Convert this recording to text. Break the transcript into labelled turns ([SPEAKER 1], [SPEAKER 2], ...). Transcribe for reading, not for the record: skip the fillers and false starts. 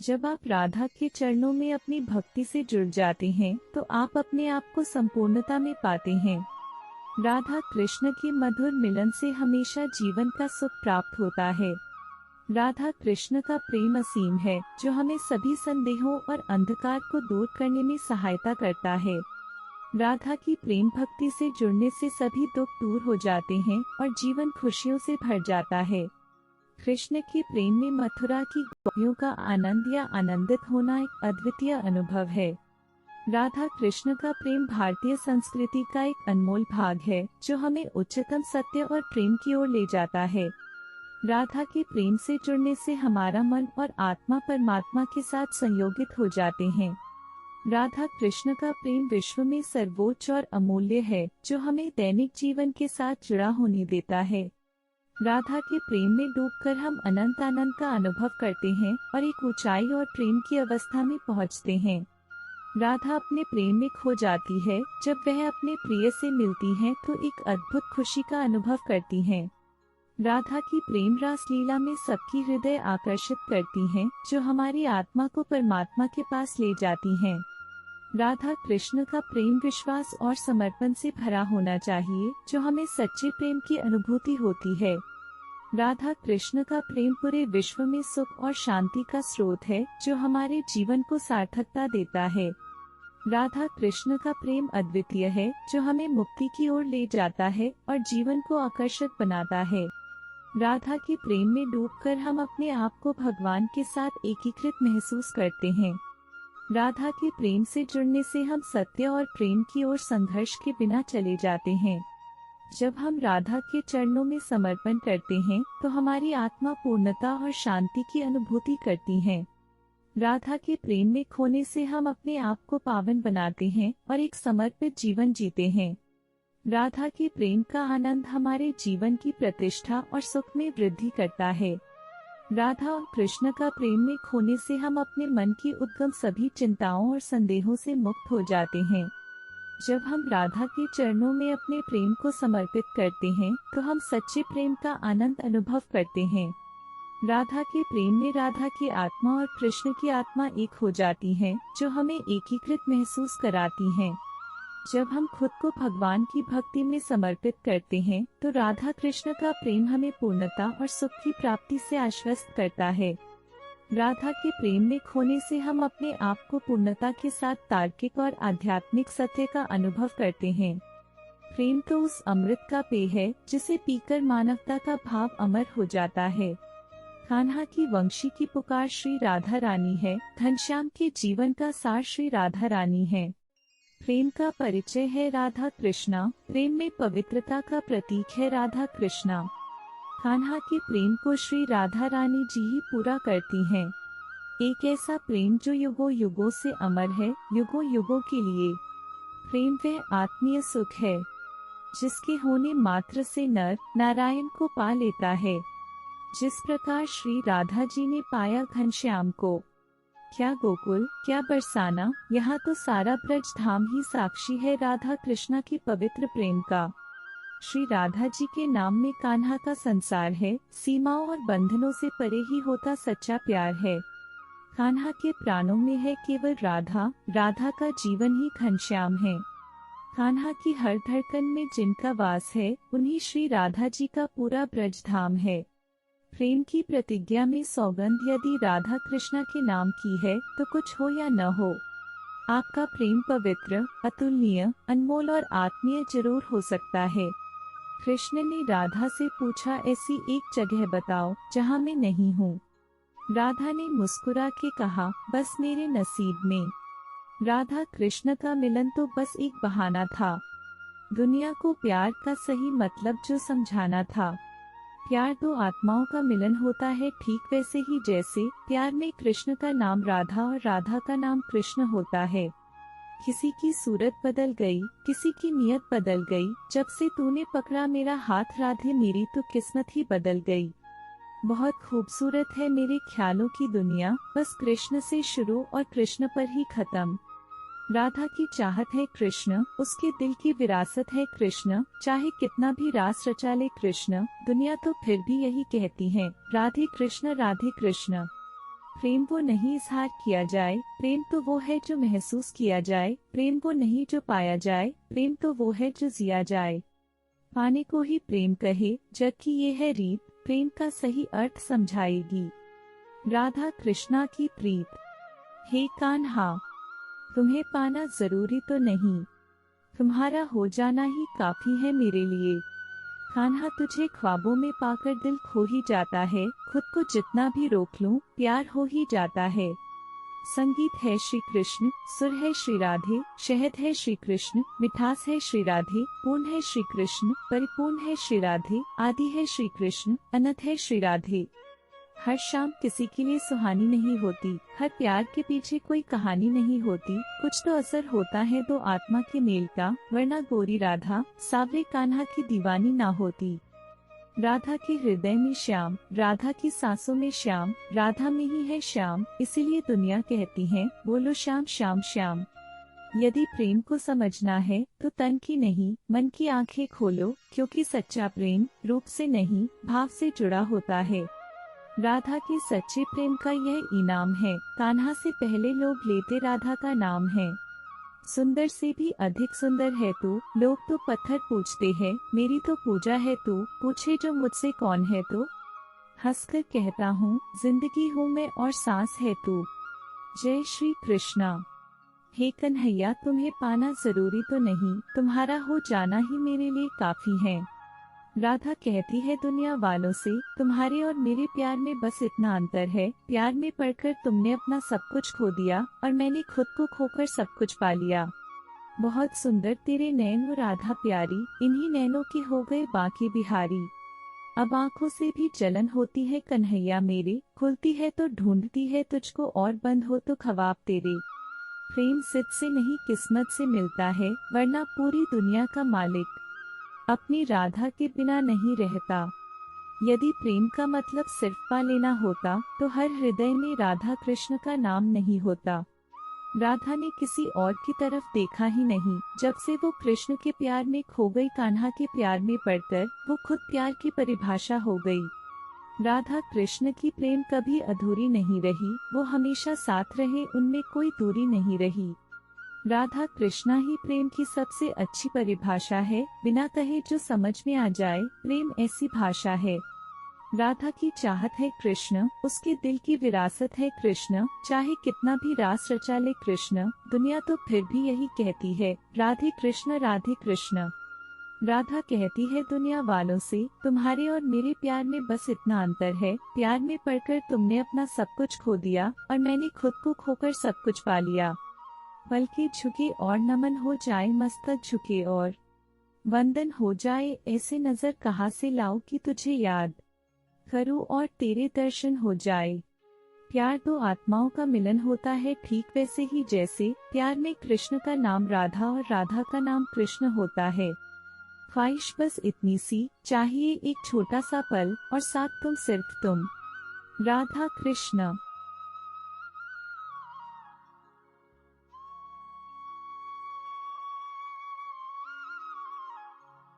[SPEAKER 1] जब आप राधा के चरणों में अपनी भक्ति से जुड़ जाते हैं तो आप अपने आप को संपूर्णता में पाते हैं। राधा कृष्ण के मधुर मिलन से हमेशा जीवन का सुख प्राप्त होता है। राधा कृष्ण का प्रेम असीम है जो हमें सभी संदेहों और अंधकार को दूर करने में सहायता करता है। राधा की प्रेम भक्ति से जुड़ने से सभी दुख दूर हो जाते हैं और जीवन खुशियों से भर जाता है। कृष्ण के प्रेम में मथुरा की गोपियों का आनंद या आनंदित होना एक अद्वितीय अनुभव है। राधा कृष्ण का प्रेम भारतीय संस्कृति का एक अनमोल भाग है जो हमें उच्चतम सत्य और प्रेम की ओर ले जाता है। राधा के प्रेम से जुड़ने से हमारा मन और आत्मा परमात्मा के साथ संयोगित हो जाते हैं। राधा कृष्ण का प्रेम विश्व में सर्वोच्च और अमूल्य है जो हमें दैनिक जीवन के साथ जुड़ा होने देता है। राधा के प्रेम में डूबकर हम अनंत आनंद का अनुभव करते हैं और एक ऊंचाई और प्रेम की अवस्था में पहुंचते हैं। राधा अपने प्रेम में खो जाती है। जब वह अपने प्रिय से मिलती है तो एक अद्भुत खुशी का अनुभव करती हैं। राधा की प्रेम रास लीला में सबकी हृदय आकर्षित करती हैं, जो हमारी आत्मा को परमात्मा के पास ले जाती हैं। राधा कृष्ण का प्रेम विश्वास और समर्पण से भरा होना चाहिए, जो हमें सच्चे प्रेम की अनुभूति होती है। राधा कृष्ण का प्रेम पूरे विश्व में सुख और शांति का स्रोत है, जो हमारे जीवन को सार्थकता देता है। राधा कृष्ण का प्रेम अद्वितीय है, जो हमें मुक्ति की ओर ले जाता है और जीवन को आकर्षक बनाता है। राधा के प्रेम में डूबकर हम अपने आप को भगवान के साथ एकीकृत महसूस करते हैं। राधा के प्रेम से जुड़ने से हम सत्य और प्रेम की ओर संघर्ष के बिना चले जाते हैं। जब हम राधा के चरणों में समर्पण करते हैं तो हमारी आत्मा पूर्णता और शांति की अनुभूति करती है। राधा के प्रेम में खोने से हम अपने आप को पावन बनाते हैं और एक समर्पित जीवन जीते हैं। राधा के प्रेम का आनंद हमारे जीवन की प्रतिष्ठा और सुख में वृद्धि करता है। राधा और कृष्ण का प्रेम में खोने से हम अपने मन की उद्गम सभी चिंताओं और संदेहों से मुक्त हो जाते हैं। जब हम राधा के चरणों में अपने प्रेम को समर्पित करते हैं तो हम सच्चे प्रेम का आनंद अनुभव करते हैं। राधा के प्रेम में राधा की आत्मा और कृष्ण की आत्मा एक हो जाती हैं, जो हमें एकीकृत महसूस कराती हैं। जब हम खुद को भगवान की भक्ति में समर्पित करते हैं तो राधा कृष्ण का प्रेम हमें पूर्णता और सुख की प्राप्ति से आश्वस्त करता है। राधा के प्रेम में खोने से हम अपने आप को पूर्णता के साथ तार्किक और आध्यात्मिक सत्य का अनुभव करते हैं। प्रेम तो उस अमृत का पेय है जिसे पीकर मानवता का भाव अमर हो जाता है। कान्हा की वंशी की पुकार श्री राधा रानी है, घनश्याम के जीवन का सार श्री राधा रानी है। प्रेम का परिचय है राधा कृष्णा, प्रेम में पवित्रता का प्रतीक है राधा कृष्णा। कान्हा के प्रेम को श्री राधा रानी जी ही पूरा करती हैं। एक ऐसा प्रेम जो युगों युगों से अमर है, युगों युगों के लिए। प्रेम वह आत्मीय सुख है जिसके होने मात्र से नर नारायण को पा लेता है। जिस प्रकार श्री राधा जी ने पाया घनश्याम को, क्या गोकुल क्या बरसाना, यहाँ तो सारा ब्रज धाम ही साक्षी है राधा कृष्णा की पवित्र प्रेम का। श्री राधा जी के नाम में कान्हा का संसार है, सीमाओं और बंधनों से परे ही होता सच्चा प्यार है। कान्हा के प्राणों में है केवल राधा, राधा का जीवन ही घनश्याम है। कान्हा की हर धड़कन में जिनका वास है, उन्हीं श्री राधा जी का पूरा ब्रज धाम है। प्रेम की प्रतिज्ञा में सौगंध यदि राधा कृष्णा के नाम की है तो कुछ हो या न हो, आपका प्रेम पवित्र, अतुलनीय, अनमोल और आत्मीय जरूर हो सकता है। कृष्ण ने राधा से पूछा, ऐसी एक जगह बताओ जहाँ मैं नहीं हूँ। राधा ने मुस्कुरा के कहा, बस मेरे नसीब में। राधा कृष्ण का मिलन तो बस एक बहाना था, दुनिया को प्यार का सही मतलब जो समझाना था। प्यार दो आत्माओं का मिलन होता है, ठीक वैसे ही जैसे प्यार में कृष्ण का नाम राधा और राधा का नाम कृष्ण होता है। किसी की सूरत बदल गई, किसी की नियत बदल गई, जब से तूने पकड़ा मेरा हाथ राधे मेरी तो किस्मत ही बदल गई। बहुत खूबसूरत है मेरे ख्यालों की दुनिया, बस कृष्ण से शुरू और कृष्ण पर ही खत्म। राधा की चाहत है कृष्ण, उसके दिल की विरासत है कृष्ण, चाहे कितना भी रास रचा ले कृष्ण, दुनिया तो फिर भी यही कहती है, राधे कृष्ण राधे कृष्ण। प्रेम वो नहीं इजहार किया जाए, प्रेम तो वो है जो महसूस किया जाए, प्रेम वो नहीं जो पाया जाए, प्रेम तो वो है जो जिया जाए। पाने को ही प्रेम कहे, जग की ये है रीत, प्रेम का सही अर्थ समझाएगी राधा कृष्णा की प्रीत। हे कान्हा, तुम्हें पाना जरूरी तो नहीं, तुम्हारा हो जाना ही काफी है मेरे लिए। कान्हा, तुझे ख्वाबों में पाकर दिल खो ही जाता है, खुद को जितना भी रोक लूं प्यार हो ही जाता है। संगीत है श्री कृष्ण, सुर है श्री राधे, शहद है श्री कृष्ण, मिठास है श्री राधे, पूर्ण है श्री कृष्ण, परिपूर्ण है श्री राधे, आदि है श्री कृष्ण, अनंत है श्री राधे। हर शाम किसी के लिए सुहानी नहीं होती, हर प्यार के पीछे कोई कहानी नहीं होती, कुछ तो असर होता है दो आत्मा के मेल का, वरना गोरी राधा सावरे कान्हा की दीवानी ना होती। राधा के हृदय में श्याम, राधा की सांसों में श्याम, राधा में ही है श्याम, इसीलिए दुनिया कहती है बोलो श्याम श्याम श्याम। यदि प्रेम को समझना है तो तन की नहीं मन की आंखें खोलो, क्योंकि सच्चा प्रेम रूप से नहीं भाव से जुड़ा होता है। राधा के सच्चे प्रेम का यह इनाम है, कान्हा से पहले लोग लेते राधा का नाम है। सुंदर से भी अधिक सुंदर है तू, लोग तो पत्थर पूजते हैं, मेरी तो पूजा है तू, पूछे जो मुझसे कौन है तू। हंसकर कहता हूँ जिंदगी हूँ मैं और सांस है तू। जय श्री कृष्णा। हे कन्हैया, तुम्हें पाना जरूरी तो नहीं, तुम्हारा हो जाना ही मेरे लिए काफी है। राधा कहती है दुनिया वालों से, तुम्हारे और मेरे प्यार में बस इतना अंतर है, प्यार में पड़कर तुमने अपना सब कुछ खो दिया और मैंने खुद को खोकर सब कुछ पा लिया। बहुत सुंदर तेरे नैन वो राधा प्यारी, इन्हीं नैनों के हो गए बाकी बिहारी। अब आँखों से भी जलन होती है कन्हैया मेरे, खुलती है तो ढूंढती है तुझको और बंद हो तो ख्वाब तेरे। प्रेम सिद्ध से नहीं किस्मत से मिलता है, वरना पूरी दुनिया का मालिक अपनी राधा के बिना नहीं रहता। यदि प्रेम का मतलब सिर्फ पा लेना होता तो हर हृदय में राधा कृष्ण का नाम नहीं होता। राधा ने किसी और की तरफ देखा ही नहीं, जब से वो कृष्ण के प्यार में खो गई, कान्हा के प्यार में पड़कर वो खुद प्यार की परिभाषा हो गई। राधा कृष्ण की प्रेम कभी अधूरी नहीं रही, वो हमेशा साथ रहे, उनमें कोई दूरी नहीं रही। राधा कृष्णा ही प्रेम की सबसे अच्छी परिभाषा है, बिना कहे जो समझ में आ जाए, प्रेम ऐसी भाषा है। राधा की चाहत है कृष्ण, उसके दिल की विरासत है कृष्ण, चाहे कितना भी रास रचा ले कृष्ण, दुनिया तो फिर भी यही कहती है राधे कृष्ण राधे कृष्ण। राधा कहती है दुनिया वालों से, तुम्हारे और मेरे प्यार में बस इतना अंतर है, प्यार में पड़कर तुमने अपना सब कुछ खो दिया और मैंने खुद को खोकर सब कुछ पा लिया। पलके झुके और नमन हो जाए, मस्तक झुके और वंदन हो जाए, ऐसे नजर कहाँ से लाऊं कि तुझे याद करूं और तेरे दर्शन हो जाए। प्यार दो आत्माओं का मिलन होता है, ठीक वैसे ही जैसे प्यार में कृष्ण का नाम राधा और राधा का नाम कृष्ण होता है। ख्वाहिश बस इतनी सी, चाहिए एक छोटा सा पल और साथ तुम, सिर्फ तुम। राधा कृष्ण।